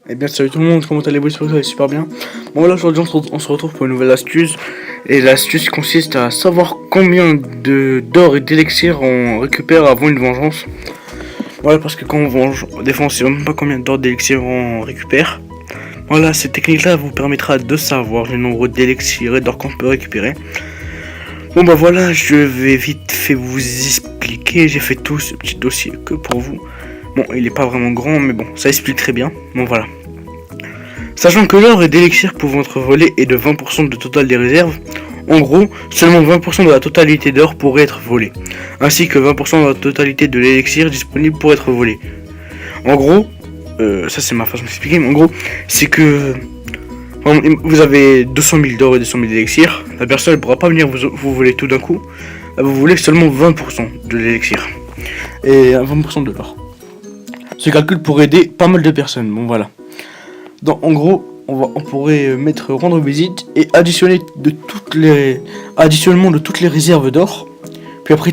Eh bien salut tout le monde, comment allez-vous? J'espère que vous allez super bien. Bon voilà, aujourd'hui on se retrouve pour une nouvelle astuce. Et l'astuce consiste à savoir combien d'or et d'élixir on récupère avant une vengeance. Voilà, parce que quand on venge, des fois on sait même pas combien d'or d'élixir on récupère. Voilà, cette technique là vous permettra de savoir le nombre d'élixir et d'or qu'on peut récupérer. Bon bah voilà, je vais vite fait vous expliquer. J'ai fait tout ce petit dossier que pour vous. Bon, il est pas vraiment grand, mais bon, ça explique très bien. Bon voilà. Sachant que l'or et d'élixir pouvant être volés est de 20% du total des réserves, en gros, seulement 20% de la totalité d'or pourrait être volé, ainsi que 20% de la totalité de l'élixir disponible pour être volé. En gros, ça c'est ma façon d'expliquer, mais en gros, c'est que vous avez 200 000 d'or et 200 000 d'élixir, la personne ne pourra pas venir vous voler tout d'un coup, vous voulez seulement 20% de l'élixir, et 20% de l'or. Ce calcul pourrait aider pas mal de personnes, bon voilà. Donc, en gros, on pourrait mettre rendre visite et additionner additionnement de toutes les réserves d'or. Puis après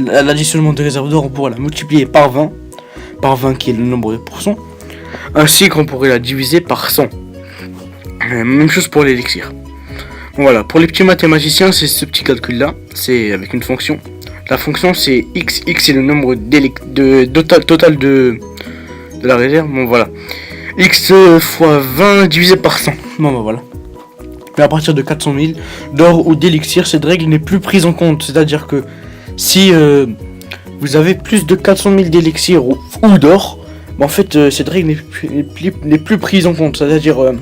l'additionnement des réserves d'or, on pourrait la multiplier par 20 qui est le nombre de pourcents, ainsi qu'on pourrait la diviser par 100. Même chose pour l'élixir. Voilà, pour les petits mathématiciens, c'est ce petit calcul là, c'est avec une fonction. La fonction c'est x est le nombre total de la réserve. Bon voilà. X fois 20 divisé par 100. Bon bah voilà. Mais à partir de 400 000 d'or ou d'élixir, cette règle n'est plus prise en compte. C'est-à-dire que si vous avez plus de 400 000 d'élixir ou d'or, bah en fait cette règle n'est plus prise en compte. C'est-à-dire,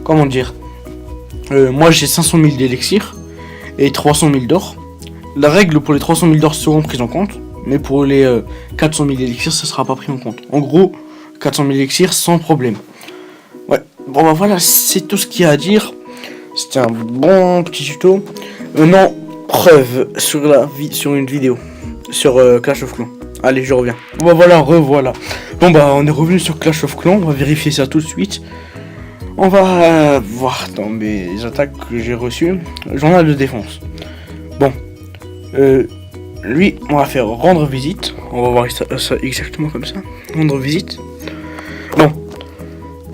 comment dire, moi j'ai 500 000 d'élixir et 300 000 d'or. La règle pour les 300 000 d'or seront prises en compte, mais pour les 400 000 d'élixir, ça sera pas pris en compte. En gros, 400 000 élixirs sans problème. Ouais, bon bah voilà, c'est tout ce qu'il y a à dire. C'était un bon petit tuto. Non, preuve sur une vidéo sur Clash of Clans. Allez, je reviens. Bon bah voilà, revoilà. Bon bah on est revenu sur Clash of Clans, on va vérifier ça tout de suite. On va voir dans mes attaques que j'ai reçues. Journal de défense. Bon, lui, on va faire rendre visite. On va voir ça exactement comme ça. Rendre visite. Bon,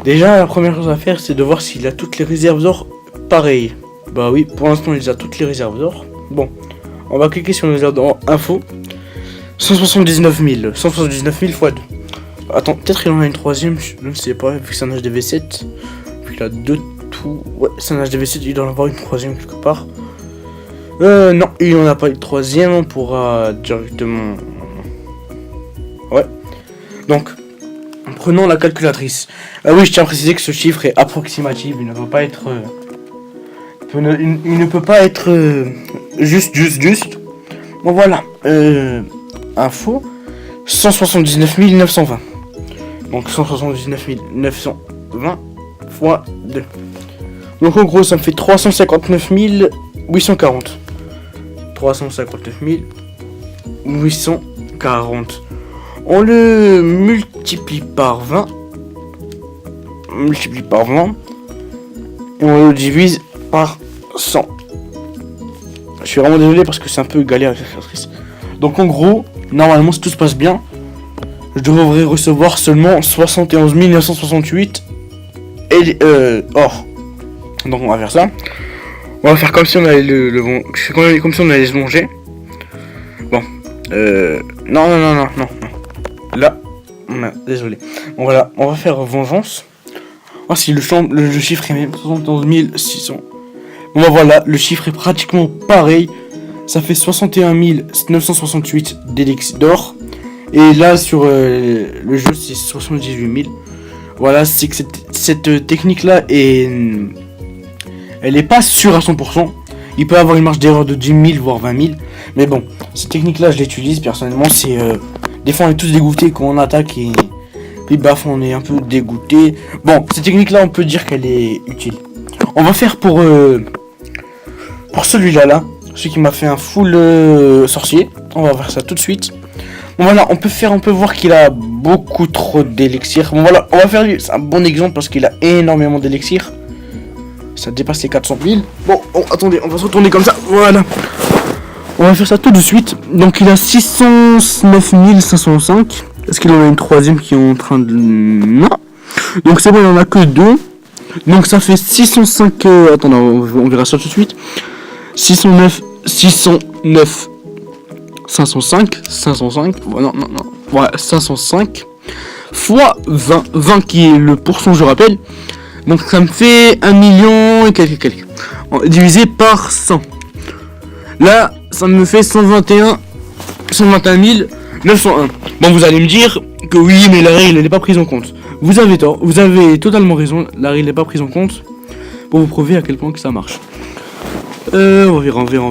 déjà la première chose à faire c'est de voir s'il a toutes les réserves d'or pareilles. Bah oui, pour l'instant il a toutes les réserves d'or. Bon, on va cliquer sur les réserves d'or info. 179 000 x 2. Attends, peut-être il en a une troisième, je ne sais pas, vu que c'est un HDV7. Vu qu'il a deux tout. Ouais, c'est un HDV7, il doit en avoir une troisième quelque part. Non, il n'en a pas une troisième, on pourra directement. Ouais. Donc, prenons la calculatrice. Oui, je tiens à préciser que ce chiffre est approximatif. Il ne peut pas être. Il ne peut pas être juste. Bon voilà. Info 179 920. Donc 179 920 fois 2. Donc en gros, ça me fait 359 840. 359 840. On le multiplie par 20. Et on le divise par 100. Je suis vraiment désolé parce que c'est un peu galère avec la calculatrice. Donc en gros, normalement si tout se passe bien, je devrais recevoir seulement 71 968 or. Donc on va faire ça. On va faire comme si on allait comme si on allait se venger. Bon. Non. Là, désolé. Bon voilà, on va faire vengeance. Ah si le chiffre est même 71 600. Bon bah voilà, le chiffre est pratiquement pareil. Ça fait 61 968 d'élixir d'or. Et là sur le jeu c'est 78 000. Voilà, c'est que cette technique là elle est pas sûre à 100%. Il peut avoir une marge d'erreur de 10 000 voire 20 000. Mais bon, cette technique là je l'utilise personnellement. C'est des fois on est tous dégoûtés quand on attaque et puis baf on est un peu dégoûté. Bon, cette technique là on peut dire qu'elle est utile. On va faire pour celui-là celui qui m'a fait un full sorcier. On va faire ça tout de suite. Bon voilà, on peut voir qu'il a beaucoup trop d'élixir. Bon voilà, on va faire lui, c'est un bon exemple parce qu'il a énormément d'élixir. Ça dépasse les 400 000. Bon, attendez, on va se retourner comme ça. Voilà. On va faire ça tout de suite. Donc il a 609 505. Est-ce qu'il en a une troisième qui est en train de... Non. Donc c'est bon, il n'y en a que 2. Donc ça fait 605... attends, non, on verra ça tout de suite. 609, 505, non, 505, fois 20 qui est le pourcent, je rappelle. Donc ça me fait 1 million et quelques. Divisé par 100. Là, ça me fait 121 901. Bon, vous allez me dire que oui, mais la règle n'est pas prise en compte. Vous avez tort, vous avez totalement raison, la règle n'est pas prise en compte. Pour vous prouver à quel point que ça marche. On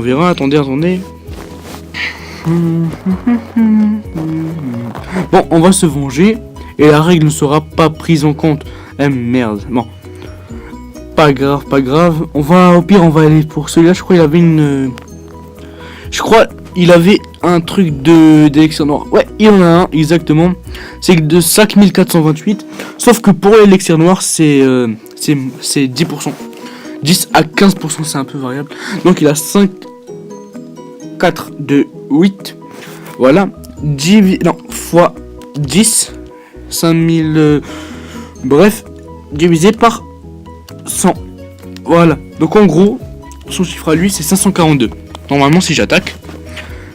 verra, attendez. Bon, on va se venger. Et la règle ne sera pas prise en compte. Merde, bon. Pas grave. Au pire, on va aller pour celui-là. Je crois il avait un truc d'élixir noir. Ouais, il en a un, exactement. C'est de 5428. Sauf que pour l'élixir noir, c'est 10%. 10 à 15%, c'est un peu variable. Donc il a 5, 4, 2, 8. Voilà. Fois 10. 5000. Bref, divisé par 100. Voilà. Donc en gros, son chiffre à lui, c'est 542. Normalement, si j'attaque,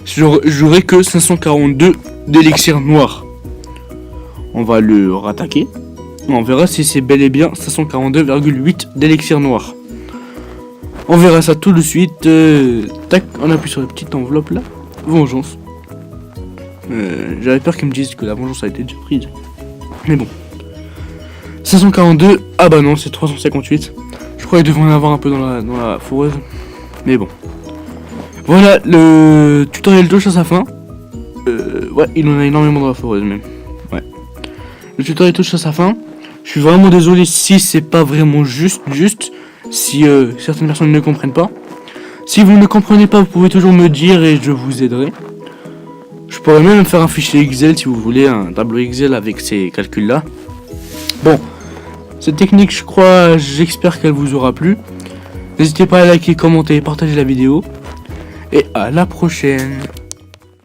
j'aurai que 542 d'élixir noir. On va le rattaquer. On verra si c'est bel et bien 542,8 d'élixir noir. On verra ça tout de suite. Tac, on appuie sur la petite enveloppe là. Vengeance. J'avais peur qu'ils me disent que la vengeance a été déjà prise. Mais bon. 542. Ah bah non, c'est 358. Je crois qu'il devrait en avoir un peu dans la foreuse. Mais bon. Voilà, le tutoriel touche à sa fin. Ouais, il en a énormément dans la foreuse même. Ouais. Le tutoriel touche à sa fin. Je suis vraiment désolé si c'est pas vraiment juste. Si certaines personnes ne comprennent pas. Si vous ne comprenez pas, vous pouvez toujours me dire et je vous aiderai. Je pourrais même faire un fichier Excel si vous voulez, un tableau Excel avec ces calculs là. Bon, cette technique, j'espère qu'elle vous aura plu. N'hésitez pas à liker, commenter, partager la vidéo. Et à la prochaine.